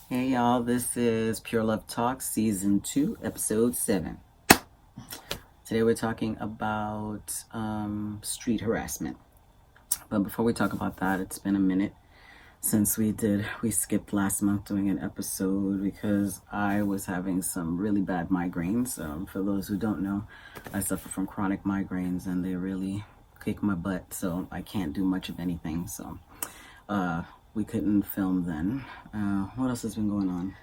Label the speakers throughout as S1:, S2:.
S1: Hey y'all, this is Pure Love Talk Season 2, Episode 7. Today we're talking about street harassment. But before we talk about that, it's been a minute since we skipped last month doing an episode because I was having some really bad migraines. For those who don't know, I suffer from chronic migraines and they really kick my butt, so I can't do much of anything. So we couldn't film then. What else has been going on?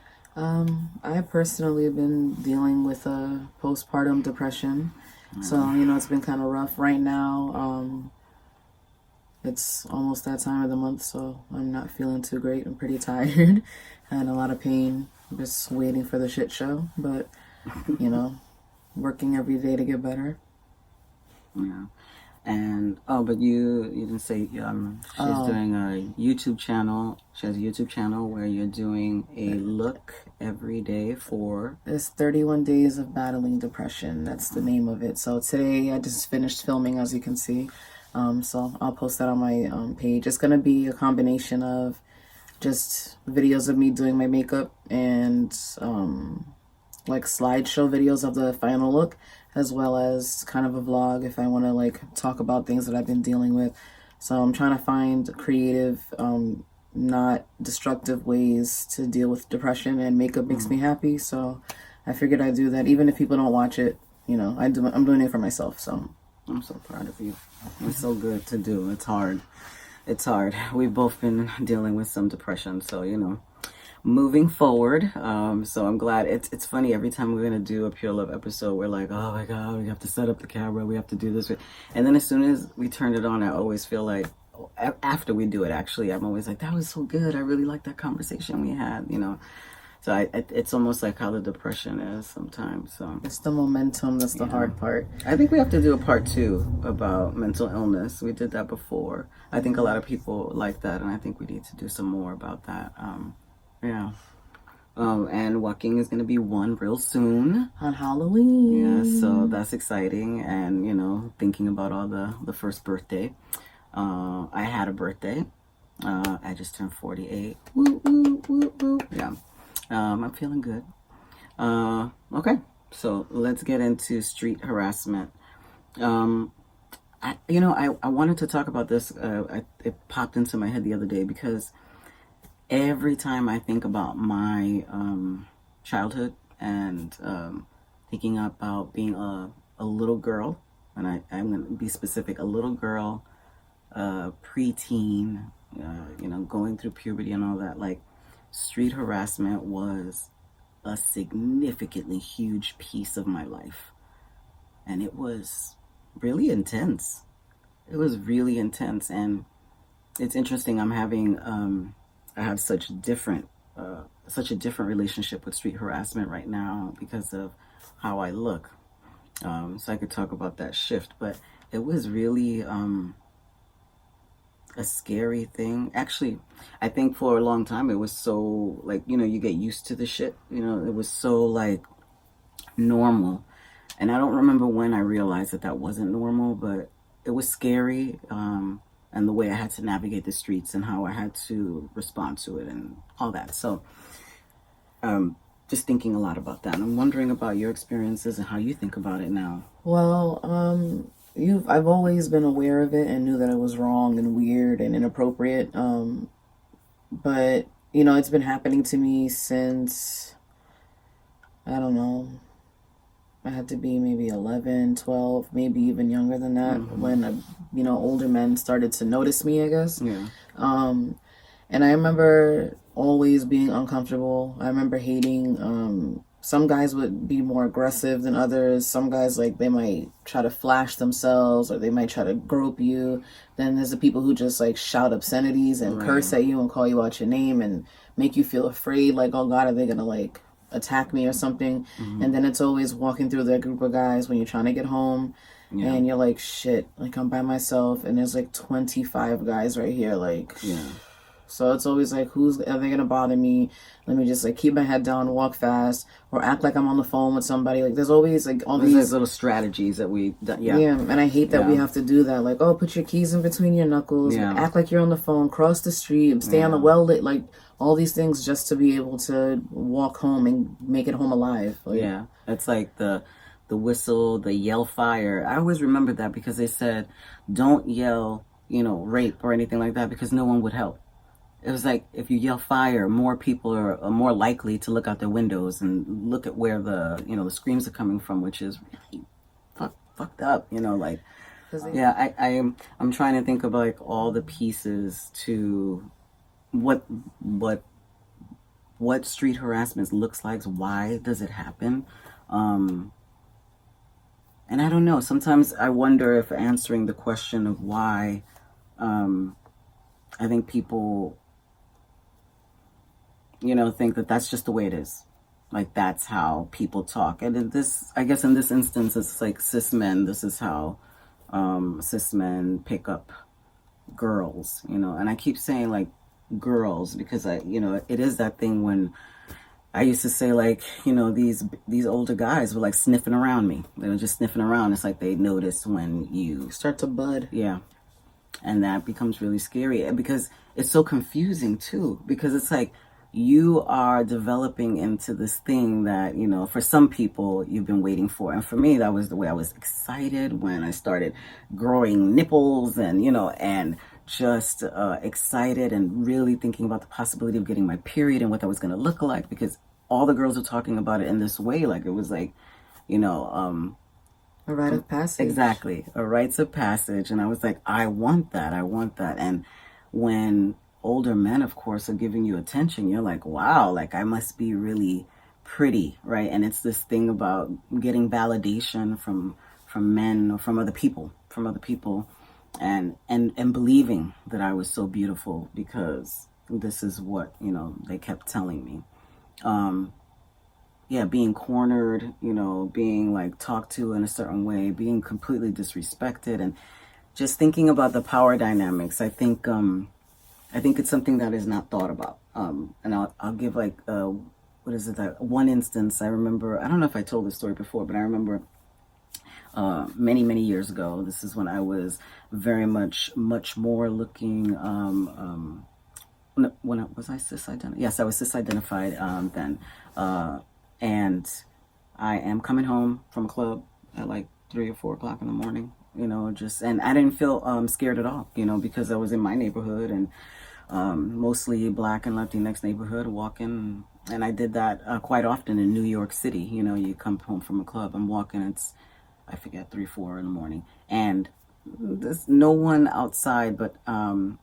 S2: I personally have been dealing with postpartum depression. So, it's been kind of rough right now. It's almost that time of the month, so I'm not feeling too great. I'm pretty tired and a lot of pain. Just waiting for the shit show, but, working every day to get better.
S1: Yeah. And but you didn't say she's doing a YouTube channel. She has a YouTube channel where you're doing a look every day for...
S2: It's 31 Days of Battling Depression. That's the name of it. So today I just finished filming, as you can see. So I'll post that on my page. It's going to be a combination of just videos of me doing my makeup and like slideshow videos of the final look, as well as kind of a vlog if I want to like talk about things that I've been dealing with. So I'm trying to find creative, not destructive ways to deal with depression, and makeup makes me happy. So I figured I'd do that, even if people don't watch it. I'm doing it for myself. So
S1: I'm so proud of you. It's so good to do. It's hard. We've both been dealing with some depression, so moving forward. So I'm glad. It's funny, every time we're gonna do a Pure Love episode, we're like, oh my god, we have to set up the camera, we have to do this, and then as soon as we turn it on, I always feel like, after we do it, actually, I'm always like, that was so good, I really like that conversation we had. So it's almost like how the depression is sometimes. So
S2: it's the momentum that's the hard part.
S1: I think we have to do a part 2 about mental illness. We did that before. I think a lot of people like that, and I think we need to do some more about that. Yeah. And Joaquin is going to be 1 real soon.
S2: On Halloween.
S1: Yeah, so that's exciting. And, thinking about all the first birthday. I had a birthday. I just turned 48. Woo, woo, woo, woo. Yeah. I'm feeling good. Okay. So let's get into street harassment. I wanted to talk about this. It popped into my head the other day because every time I think about my childhood and thinking about being a little girl, and I'm going to be specific, a little girl, preteen, going through puberty and all that, like street harassment was a significantly huge piece of my life. And it was really intense. And it's interesting. I have such a different relationship with street harassment right now because of how I look. So I could talk about that shift, but it was really a scary thing. Actually, I think for a long time it was so like, you get used to the shit. It was so like normal. And I don't remember when I realized that wasn't normal, but it was scary. And the way I had to navigate the streets and how I had to respond to it and all that. So just thinking a lot about that. And I'm wondering about your experiences and how you think about it now.
S2: Well, I've always been aware of it and knew that it was wrong and weird and inappropriate. But, it's been happening to me since, I don't know, I had to be maybe 11, 12, maybe even younger than that, when, older men started to notice me, I guess.
S1: Yeah.
S2: And I remember always being uncomfortable. I remember hating some guys would be more aggressive than others. Some guys, like, they might try to flash themselves or they might try to grope you. Then there's the people who just like shout obscenities and curse at you and call you out your name and make you feel afraid, like, oh God, are they gonna like attack me or something? And then it's always walking through that group of guys when you're trying to get home and you're like, shit, like, I'm by myself and there's like 25 guys right here, like, so it's always like, are they gonna bother me? Let me just like keep my head down, walk fast, or act like I'm on the phone with somebody. Like, there's always like all these
S1: little strategies that we
S2: and I hate that we have to do that. Like, oh, put your keys in between your knuckles, act like you're on the phone, cross the street, stay on the well lit, like all these things just to be able to walk home and make it home alive. Like,
S1: it's like the whistle, the yell fire. I always remember that because they said don't yell, rape or anything like that because no one would help. It was like if you yell fire, more people are more likely to look out their windows and look at where the the screams are coming from, which is really fucked up. Like, I'm trying to think of like all the pieces to what street harassment looks like. Why does it happen? And I don't know. Sometimes I wonder if answering the question of why, I think people think that that's just the way it is. Like, that's how people talk. And in this, I guess in this instance, it's like cis men. This is how cis men pick up girls, And I keep saying, like, girls because it is that thing when I used to say, like, these older guys were, like, sniffing around me. They were just sniffing around. It's like they notice when you
S2: start to bud.
S1: Yeah. And that becomes really scary because it's so confusing, too. Because it's like, you are developing into this thing that, for some people you've been waiting for. And for me, that was the way I was excited when I started growing nipples and, and just excited and really thinking about the possibility of getting my period and what that was going to look like because all the girls were talking about it in this way. Like, it was like, a
S2: rite of passage.
S1: Exactly. A rites of passage. And I was like, I want that. And when older men, of course, are giving you attention, you're like, wow, like, I must be really pretty, right? And it's this thing about getting validation from men or from other people and believing that I was so beautiful because this is what, they kept telling me. Being cornered, being like talked to in a certain way, being completely disrespected, and just thinking about the power dynamics. I think it's something that is not thought about. And I'll give like, what is it? That one instance I remember, I don't know if I told this story before, but I remember many, many years ago, this is when I was very much more looking, was I cis-identified? Yes, I was cis-identified then. And I am coming home from a club at like 3 or 4 o'clock in the morning, and I didn't feel scared at all, because I was in my neighborhood and mostly Black and Latinx neighborhood walking. And I did that quite often in New York City. You come home from a club, I'm walking, it's, I forget, 3, 4 in the morning. And there's no one outside, but all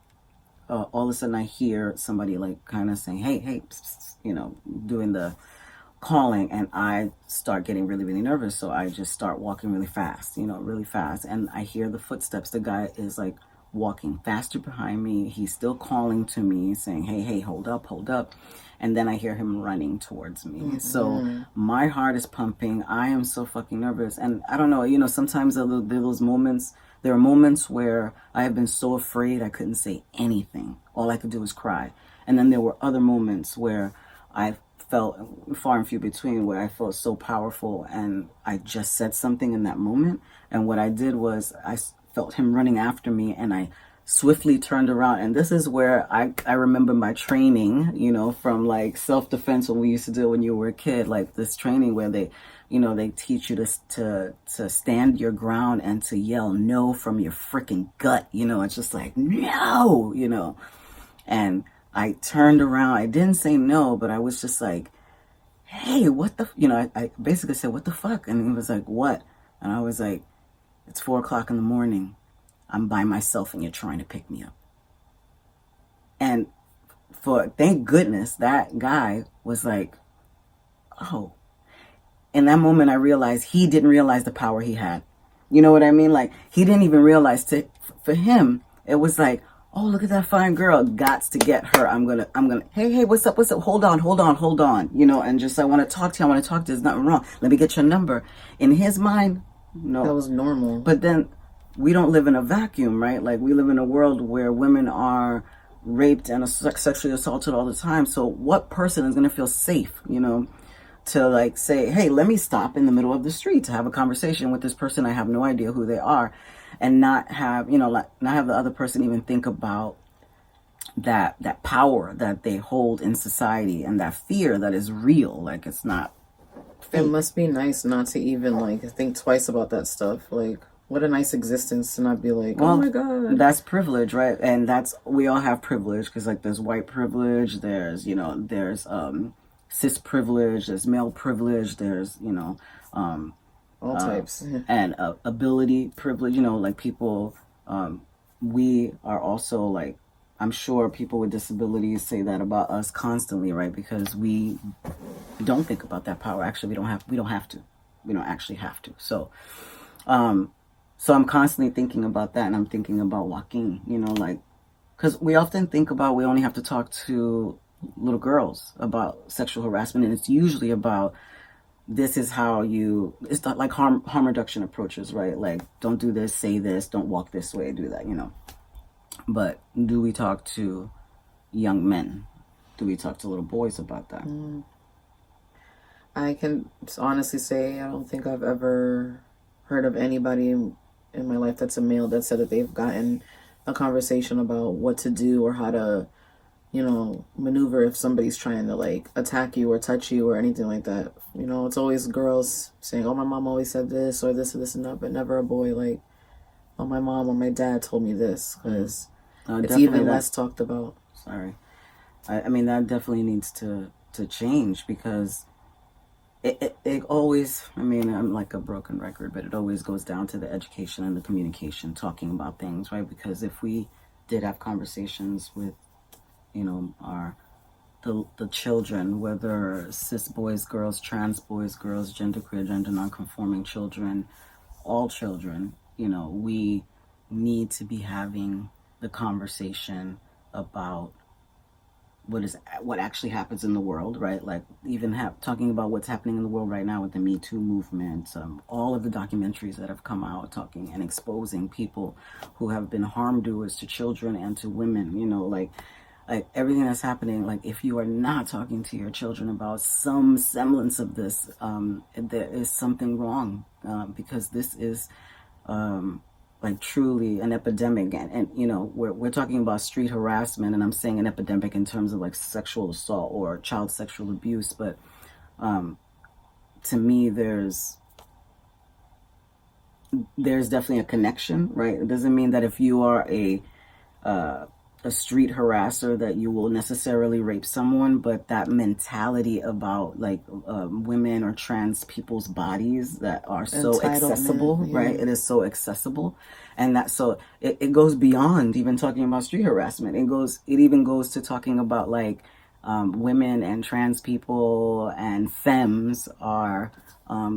S1: of a sudden I hear somebody like kind of saying, hey, psst, psst, doing the calling, and I start getting really, really nervous. So I just start walking really fast, really fast. And I hear the footsteps. The guy is like walking faster behind me. He's still calling to me saying, hey, hold up. And then I hear him running towards me. Mm-hmm. So my heart is pumping. I am so fucking nervous. And I don't know, sometimes there are moments where I have been so afraid I couldn't say anything. All I could do was cry. And then there were other moments where I felt, far and few between, where I felt so powerful and I just said something in that moment. And what I did was I felt him running after me and I swiftly turned around. And this is where I remember my training, from like self-defense when we used to do when you were a kid, like this training where they teach you to stand your ground and to yell no from your freaking gut. It's just like, no, and I turned around. I didn't say no, but I was just like, hey, what the, I basically said, what the fuck? And he was like, what? And I was like, it's 4 o'clock in the morning. I'm by myself and you're trying to pick me up. And thank goodness that guy was like, oh, in that moment, I realized he didn't realize the power he had. You know what I mean? Like, he didn't even realize for him, it was like, oh, look at that fine girl. Gots to get her. I'm gonna, hey, what's up? Hold on. You know, and just, I want to talk to you. There's nothing wrong. Let me get your number. In his mind, no.
S2: That was normal.
S1: But then we don't live in a vacuum, right? Like, we live in a world where women are raped and sexually assaulted all the time. So what person is going to feel safe, you know, to like say, hey, let me stop in the middle of the street to have a conversation with this person I have no idea who they are, and not have, you know, like, not have the other person even think about that power that they hold in society, and that fear that is real. Like, it's not fake.
S2: It must be nice not to even like think twice about that stuff. Like, what a nice existence to not be like, oh my God.
S1: That's privilege, right? And we all have privilege, because like there's white privilege, there's, you know, there's cis privilege, there's male privilege, there's, you know,
S2: all types.
S1: And ability privilege, you know, like people, we are also like, I'm sure people with disabilities say that about us constantly, right? Because we don't think about that power. Actually, we don't have to. We don't actually have to. So I'm constantly thinking about that, and I'm thinking about Joaquin, you know, like, because we often think about, we only have to talk to little girls about sexual harassment, and it's usually about, this is how it's not like harm reduction approaches, right? Like, don't do this, say this, don't walk this way, do that, you know. But do we talk to young men? Do we talk to little boys about that?
S2: I can honestly say I don't think I've ever heard of anybody in my life that's a male that said that they've gotten a conversation about what to do or how to, you know, maneuver if somebody's trying to like attack you or touch you or anything like that. You know, it's always girls saying, oh, my mom always said this or this and that, but never a boy like, oh, my mom or my dad told me this, because it's even less talked about.
S1: Sorry. I mean, that definitely needs to change, because it always, I mean, I'm like a broken record, but it always goes down to the education and the communication, talking about things, right? Because if we did have conversations with, you know, the children, whether cis boys, girls, trans boys, girls, genderqueer, gender nonconforming children, all children, you know, we need to be having the conversation about what actually happens in the world, right? Like, even talking about what's happening in the world right now with the Me Too movement, all of the documentaries that have come out talking and exposing people who have been harm-doers to children and to women, you know, like everything that's happening. Like, if you are not talking to your children about some semblance of this, there is something wrong, because this is like truly an epidemic, and you know, we're talking about street harassment, and I'm saying an epidemic in terms of like sexual assault or child sexual abuse, but to me there's definitely a connection, right? It doesn't mean that if you are a street harasser that you will necessarily rape someone, but that mentality about like women or trans people's bodies that are so accessible, yeah. Right? It is so accessible, and that so it goes beyond even talking about street harassment. It even goes to talking about like women and trans people and femmes are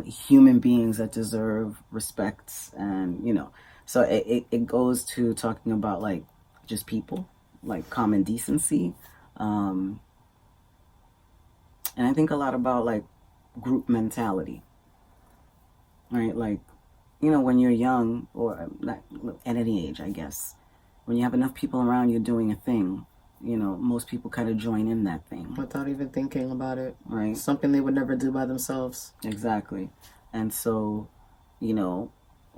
S1: human beings that deserve respect, and you know, so it goes to talking about like just people, like common decency, and I think a lot about like group mentality, right? Like, you know, when you're young, or not, at any age, I guess, when you have enough people around you doing a thing, you know, most people kind of join in that thing
S2: without even thinking about it,
S1: right?
S2: Something they would never do by themselves.
S1: Exactly. And so, you know,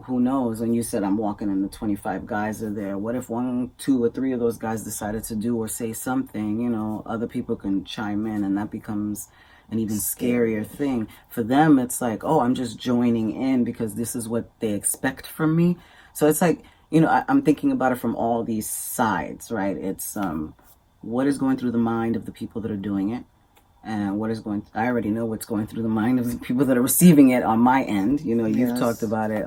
S1: who knows, when you said I'm walking and the 25 guys are there, what if 1, 2, or 3 of those guys decided to do or say something, you know, other people can chime in, and that becomes an even scarier thing. For them, it's like, oh, I'm just joining in because this is what they expect from me. So it's like, you know, I'm thinking about it from all these sides, right? It's what is going through the mind of the people that are doing it, and I already know what's going through the mind of the people that are receiving it on my end. You know, you've talked about it.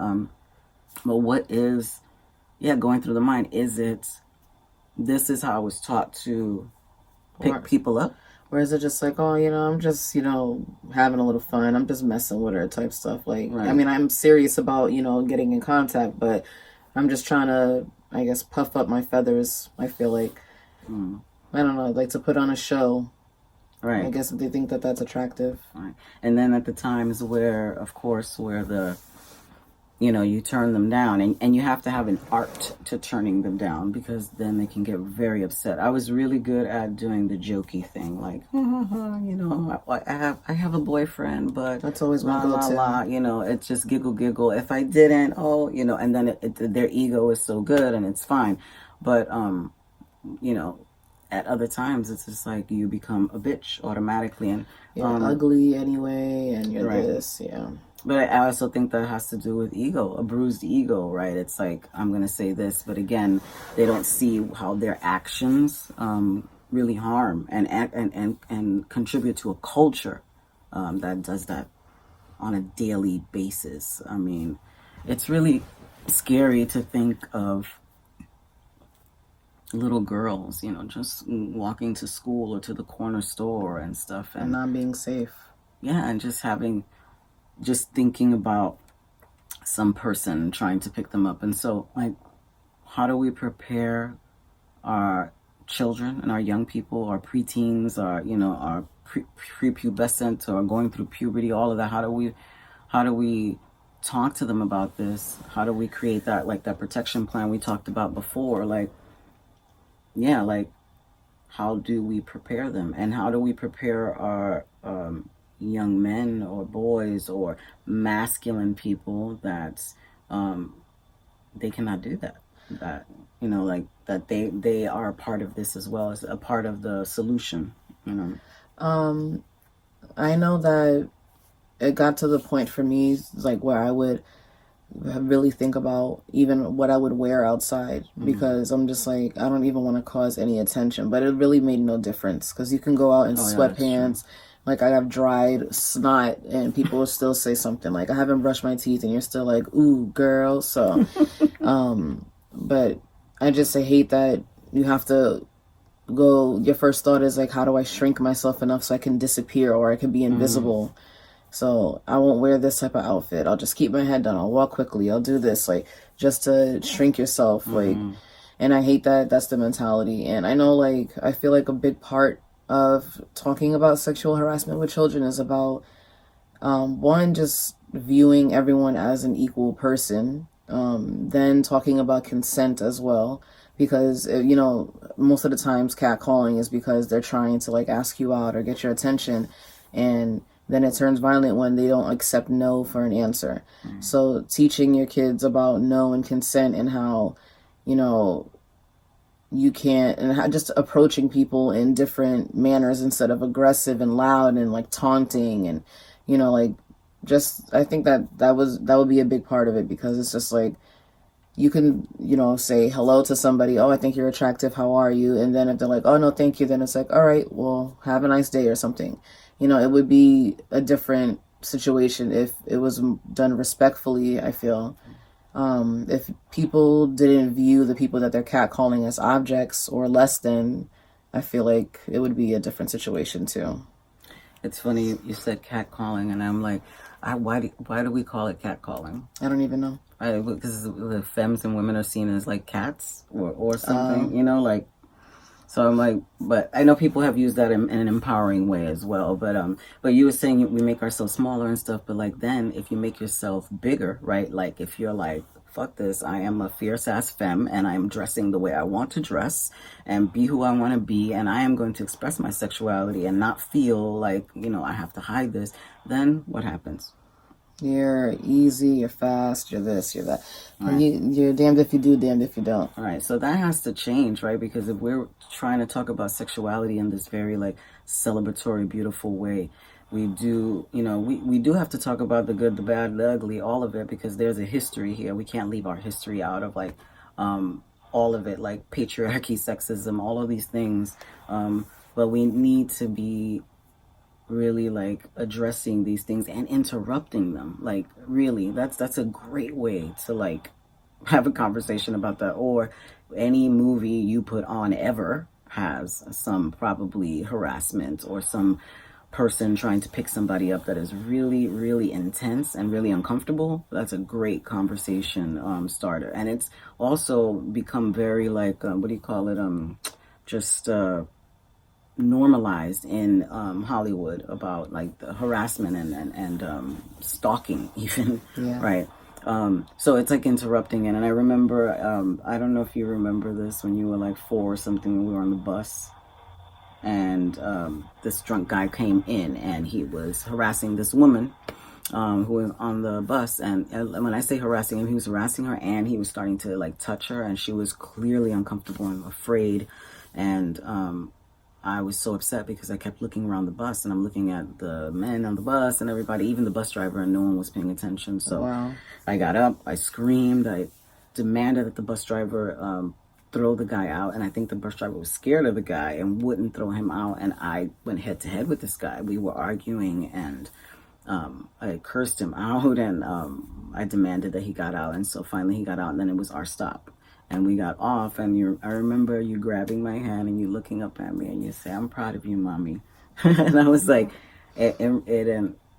S1: But what is, going through the mind? Is it, this is how I was taught to pick people up?
S2: Or is it just like, oh, I'm just, having a little fun. I'm just messing with her type stuff. Like,
S1: Right.
S2: I mean, I'm serious about, getting in contact, but I'm just trying to, I guess, puff up my feathers. I feel like, I don't know, like to put on a show.
S1: Right.
S2: I guess they think that that's attractive.
S1: Right. And then at the times where, of course, where you turn them down, and you have to have an art to turning them down, because then they can get very upset. I was really good at doing the jokey thing, like, I have a boyfriend, but
S2: that's always my
S1: go-to. It's just giggle. If I didn't, and then their ego is so good and it's fine. But, at other times it's just like you become a bitch automatically, and
S2: you're ugly anyway, and you're right. This, yeah.
S1: But I also think that has to do with ego, a bruised ego, right? It's like, I'm going to say this, but again, they don't see how their actions really harm and contribute to a culture that does that on a daily basis. I mean, it's really scary to think of little girls, just walking to school or to the corner store and stuff.
S2: And not being safe.
S1: Yeah, and just thinking about some person trying to pick them up. And so, like, how do we prepare our children and our young people, our preteens, our prepubescent or going through puberty, all of that? How do we talk to them about this? How do we create that, like, that protection plan we talked about before? Like, yeah, like, how do we prepare them? And how do we prepare our young men or boys or masculine people that they cannot do that, like that they are a part of this as well, as a part of the solution.
S2: I know that it got to the point for me, like, where I would really think about even what I would wear outside, because I'm just like, I don't even want to cause any attention. But it really made no difference, because you can go out in sweatpants. Like, I have dried snot and people will still say something like, I haven't brushed my teeth, and you're still like, ooh, girl. So, but I hate that you have to go, your first thought is like, how do I shrink myself enough so I can disappear or I can be invisible? So I won't wear this type of outfit. I'll just keep my head down. I'll walk quickly. I'll do this, like, just to shrink yourself. Like, and I hate that that's the mentality. And I know, like, I feel like a big part of talking about sexual harassment with children is about, one, just viewing everyone as an equal person. Then talking about consent as well, because, most of the times catcalling is because they're trying to, like, ask you out or get your attention, and then it turns violent when they don't accept no for an answer. So teaching your kids about no and consent, and how, you can't, and how just approaching people in different manners instead of aggressive and loud and, like, taunting, and, like, just, I think that would be a big part of it, because it's just like, you can, say hello to somebody, oh, I think you're attractive, how are you? And then if they're like, oh, no, thank you, then it's like, all right, well, have a nice day or something. It would be a different situation if it was done respectfully, I feel. If people didn't view the people that they're catcalling as objects or less than, I feel like it would be a different situation too.
S1: It's funny you said catcalling, and I'm like, why do we call it catcalling?
S2: I don't even know.
S1: Because the femmes and women are seen as like cats or something, like. So I'm like, but I know people have used that in an empowering way as well. But you were saying we make ourselves smaller and stuff. But, like, then if you make yourself bigger, right? Like, if you're like, fuck this, I am a fierce ass femme, and I'm dressing the way I want to dress and be who I want to be, and I am going to express my sexuality and not feel like, I have to hide this. Then what happens?
S2: You're easy, you're fast, you're this, you're that. Right. You're damned if you do, damned if you don't.
S1: All right, so that has to change, right? Because if we're trying to talk about sexuality in this very, like, celebratory, beautiful way, we do, we do have to talk about the good, the bad, the ugly, all of it, because there's a history here. We can't leave our history out of, like, all of it, like patriarchy, sexism, all of these things. But we need to be really, like, addressing these things and interrupting them. Like, really, that's a great way to, like, have a conversation about that. Or any movie you put on ever has some probably harassment or some person trying to pick somebody up that is really, really intense and really uncomfortable, that's a great conversation starter. And it's also become very like, what do you call it? Just normalized in Hollywood about like the harassment and stalking even, right? So it's like interrupting it. And I remember, I don't know if you remember this when you were like 4 or something, we were on the bus and this drunk guy came in and he was harassing this woman who was on the bus. And when I say harassing him, he was harassing her and he was starting to like touch her, and she was clearly uncomfortable and afraid. And I was so upset because I kept looking around the bus, and I'm looking at the men on the bus and everybody, even the bus driver, and no one was paying attention. So I got up, I screamed, I demanded that the bus driver throw the guy out, and I think the bus driver was scared of the guy and wouldn't throw him out, and I went head to head with this guy. We were arguing, and I cursed him out, and I demanded that he got out, and so finally he got out, and then it was our stop. And we got off, and I remember you grabbing my hand and you looking up at me and you say, "I'm proud of you, mommy." And I was like, and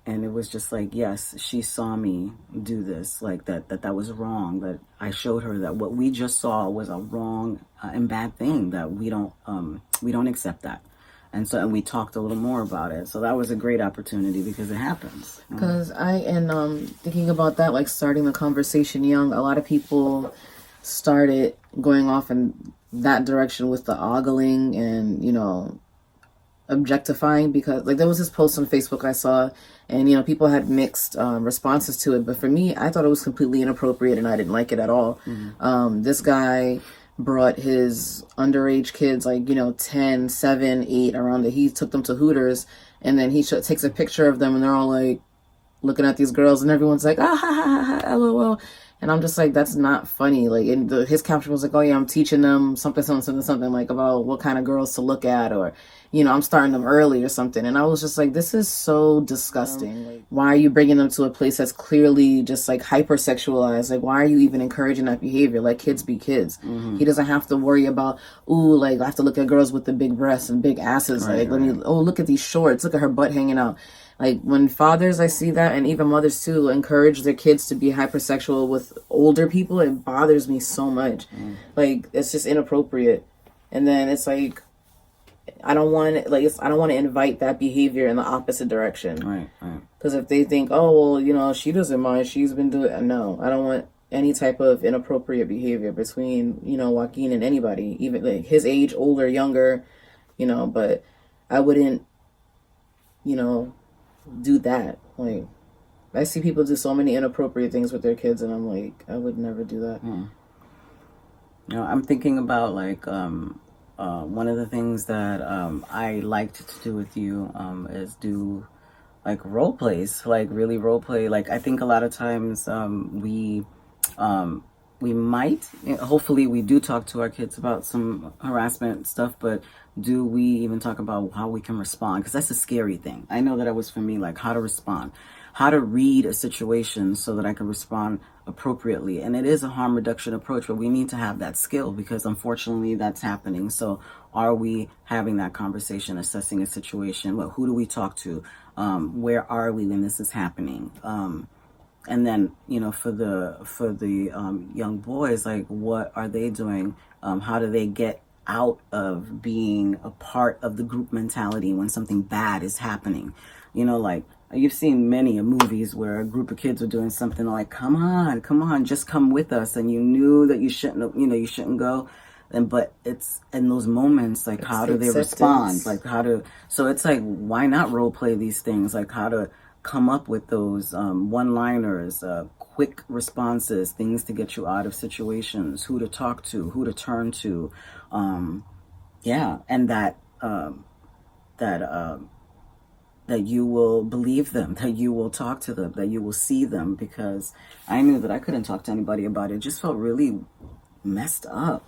S1: it was just like, yes, she saw me do this, like that was wrong. That I showed her that what we just saw was a wrong and bad thing, that we don't accept that. And we talked a little more about it. So that was a great opportunity because it happens.
S2: Because thinking about that, like starting the conversation young, a lot of people started going off in that direction with the ogling and, objectifying, because like there was this post on Facebook I saw, and, people had mixed responses to it. But for me, I thought it was completely inappropriate and I didn't like it at all. This guy brought his underage kids, like, 10, 7, 8 around it. He took them to Hooters, and then he takes a picture of them, and they're all like looking at these girls, and everyone's like, ah, ha, ha, ha, ha, LOL. And I'm just like, that's not funny. Like, his caption was like, "Oh yeah, I'm teaching them something, like about what kind of girls to look at, or, I'm starting them early or something." And I was just like, this is so disgusting. Like, why are you bringing them to a place that's clearly just like hypersexualized? Like, why are you even encouraging that behavior? Like, kids be kids. He doesn't have to worry about, ooh, like I have to look at girls with the big breasts and big asses. Right, oh, look at these shorts. Look at her butt hanging out. Like, when fathers, I see that, and even mothers too, encourage their kids to be hypersexual with older people, it bothers me so much. Like, it's just inappropriate. And then it's like, I don't want to invite that behavior in the opposite direction. Right. Because if they think, oh, well, she doesn't mind, she's been doing it. No, I don't want any type of inappropriate behavior between, Joaquin and anybody, even like his age, older, younger, but I wouldn't, do that. Like, I see people do so many inappropriate things with their kids, and I'm like, I would never do that.
S1: I'm thinking about like one of the things that I liked to do with you is do like role plays, like really role play. Like, I think a lot of times we might, hopefully we do talk to our kids about some harassment stuff, but do we even talk about how we can respond? Because that's a scary thing. I know that it was for me, like how to respond, how to read a situation so that I can respond appropriately. And it is a harm reduction approach, but we need to have that skill because unfortunately that's happening. So are we having that conversation, assessing a situation? Well, who do we talk to? Where are we when this is happening? And then, for the young boys, like, what are they doing? How do they get out of being a part of the group mentality when something bad is happening? Like, you've seen many movies where a group of kids are doing something like, come on, just come with us. And you knew that you shouldn't go. But it's in those moments, like, how do they respond? Like, so it's like, why not role play these things? Like, how to come up with those one-liners, quick responses, things to get you out of situations, who to talk to, who to turn to, and that you will believe them, that you will talk to them, that you will see them, because I knew that I couldn't talk to anybody about it. It just felt really messed up.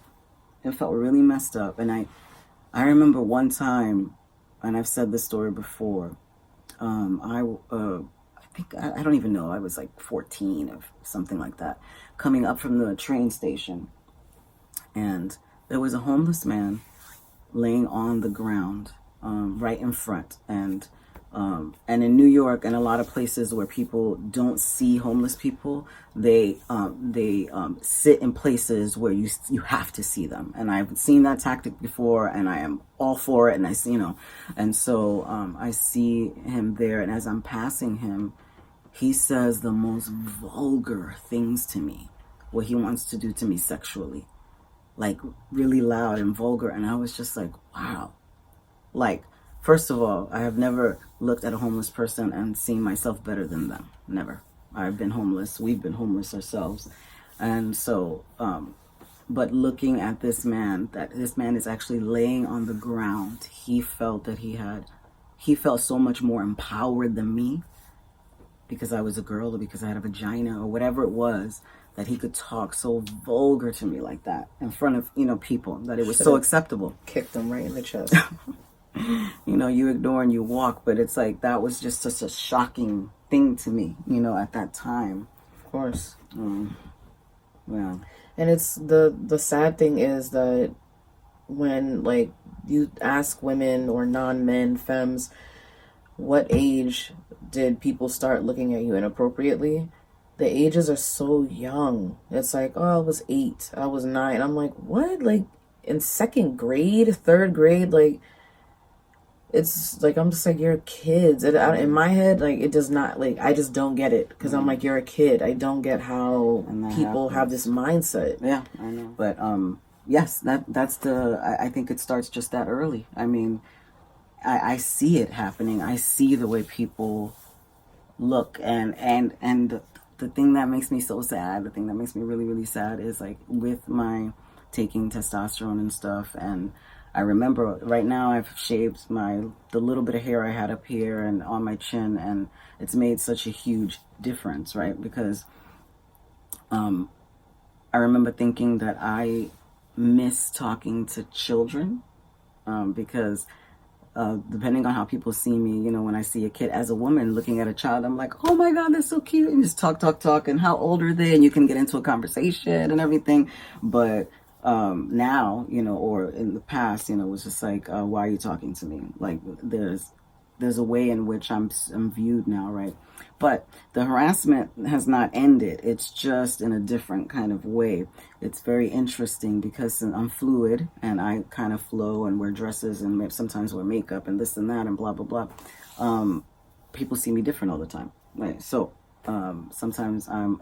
S1: It felt really messed up. And I remember one time, and I've said this story before, I think, I don't even know, I was like 14 or something like that, coming up from the train station. And there was a homeless man laying on the ground, right in front. And in New York and a lot of places where people don't see homeless people, they sit in places where you have to see them. And I've seen that tactic before, and I am all for it. And I see, and so I see him there, and as I'm passing him, he says the most vulgar things to me, what he wants to do to me sexually, like really loud and vulgar. And I was just like, wow. Like, first of all, I have never looked at a homeless person and seen myself better than them. Never. I've been homeless. We've been homeless ourselves. And so, but looking at this man, that this man is actually laying on the ground, he felt that he felt so much more empowered than me, because I was a girl or because I had a vagina or whatever it was, that he could talk so vulgar to me like that in front of, people, that it was so acceptable.
S2: Kicked him right in the chest.
S1: You ignore and you walk, but it's like, that was just such a shocking thing to me, at that time.
S2: Of course.
S1: Yeah.
S2: And it's the sad thing is that when, like, you ask women or non-men, femmes, what age did people start looking at you inappropriately? The ages are so young. It's like, oh, I was 8, I was 9. I'm like, what? Like, in 2nd grade, 3rd grade, like, it's like, I'm just like, you're kids. In my head, like, it does not, like, I just don't get it, because I'm like, you're a kid. I don't get how people have this mindset.
S1: Yeah, I know. But yes, that's I think it starts just that early. I mean, I see it happening. I see the way people look, and the thing that makes me so sad, the thing that makes me really, really sad is, like, with my taking testosterone and stuff, and I remember right now I've shaved the little bit of hair I had up here and on my chin, and it's made such a huge difference, right? Because I remember thinking that I miss talking to children, because depending on how people see me, when I see a kid as a woman looking at a child, I'm like, oh my God, they're so cute. And just talk. And how old are they? And you can get into a conversation and everything. But now, or in the past, it was just like, why are you talking to me? Like, there's a way in which I'm viewed now, right? But the harassment has not ended. It's just in a different kind of way. It's very interesting because I'm fluid and I kind of flow and wear dresses and sometimes wear makeup and this and that and blah, blah, blah. People see me different all the time, right? So sometimes I'm,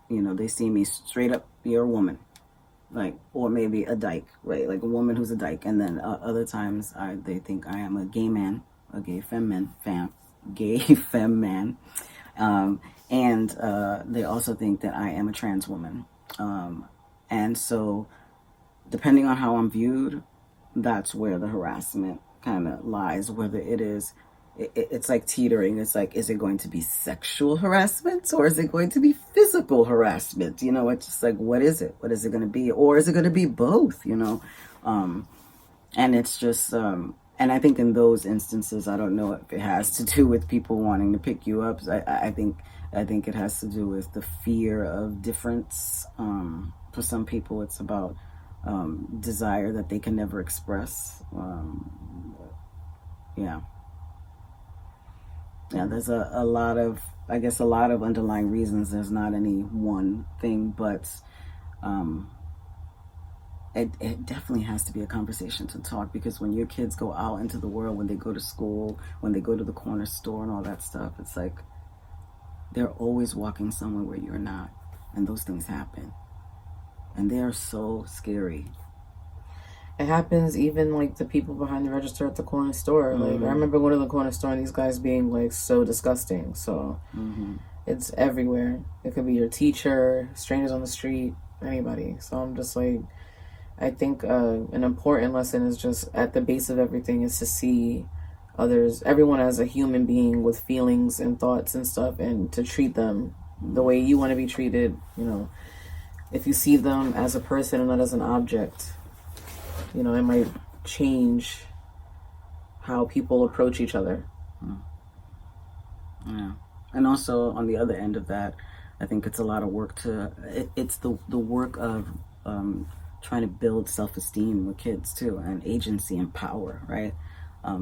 S1: they see me straight up, you're a woman, like, or maybe a dyke, right? Like a woman who's a dyke. And then other times they think I am a gay man, a gay femme man. And they also think that I am a trans woman. And so depending on how I'm viewed, that's where the harassment kind of lies, whether it's like teetering. It's like, is it going to be sexual harassment or is it going to be physical harassment? It's just like, what is it? What is it going to be? Or is it going to be both, and it's just, and I think in those instances, I don't know if it has to do with people wanting to pick you up. I think it has to do with the fear of difference. For some people, it's about desire that they can never express. Yeah, there's a lot of underlying reasons. There's not any one thing, but it definitely has to be a conversation to talk, because when your kids go out into the world, when they go to school, when they go to the corner store and all that stuff, it's like they're always walking somewhere where you're not, and those things happen, and they are so scary.
S2: It happens even, like, the people behind the register at the corner store. Like, I remember going to the corner store and these guys being, like, so disgusting. So it's everywhere. It could be your teacher, strangers on the street, anybody. So I'm just like, I think an important lesson is just at the base of everything is to see everyone as a human being with feelings and thoughts and stuff, and to treat them the way you want to be treated. If you see them as a person and not as an object, it might change how people approach each other.
S1: Yeah. And also on the other end of that, I think it's a lot of work it's the work of trying to build self-esteem with kids too, and agency and power, right?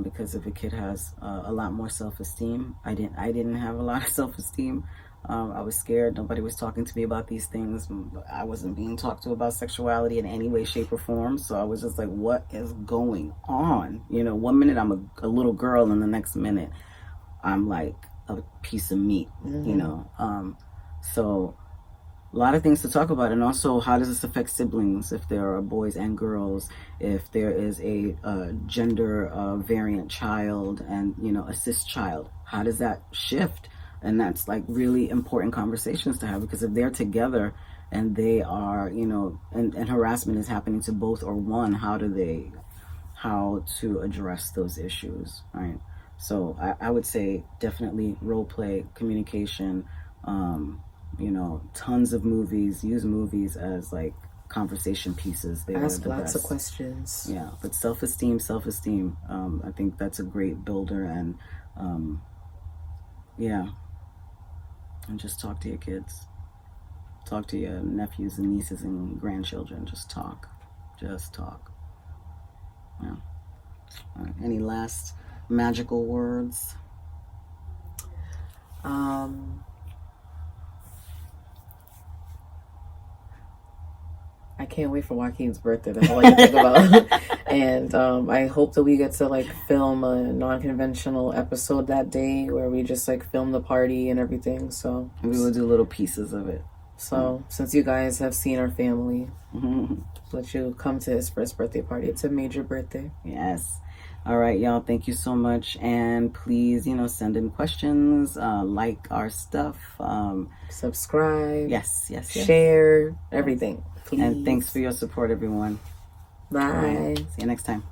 S1: Because if a kid has a lot more self-esteem, I didn't have a lot of self-esteem. I was scared. Nobody was talking to me about these things. I wasn't being talked to about sexuality in any way, shape, or form. So I was just like, what is going on? You know, one minute I'm a little girl, and the next minute I'm like a piece of meat, you know? So a lot of things to talk about. And also, how does this affect siblings, if there are boys and girls, if there is a gender variant child and, you know, a cis child, how does that shift? And that's like really important conversations to have, because if they're together and they are, you know, and harassment is happening to both or one, how to address those issues, right? So I would say definitely role play, communication, you know, tons of movies. Use movies as like conversation pieces. They
S2: Ask
S1: are the
S2: lots
S1: best.
S2: of questions.
S1: Yeah, but self-esteem. I think that's a great builder, and yeah, and just talk to your kids. Talk to your nephews and nieces and grandchildren. Just talk. Yeah. Any last magical words?
S2: I can't wait for Joaquin's birthday. That's all I can think about. And I hope that we get to like film a non-conventional episode that day where we just like film the party and everything. So
S1: we will do little pieces of it.
S2: So since you guys have seen our family, let you come to his first birthday party. It's a major birthday.
S1: Yes. All right, y'all. Thank you so much. And please, you know, send in questions, like our stuff.
S2: Subscribe.
S1: Yes.
S2: Share everything. Please.
S1: And thanks for your support, everyone.
S2: Bye.
S1: Right. See you next time.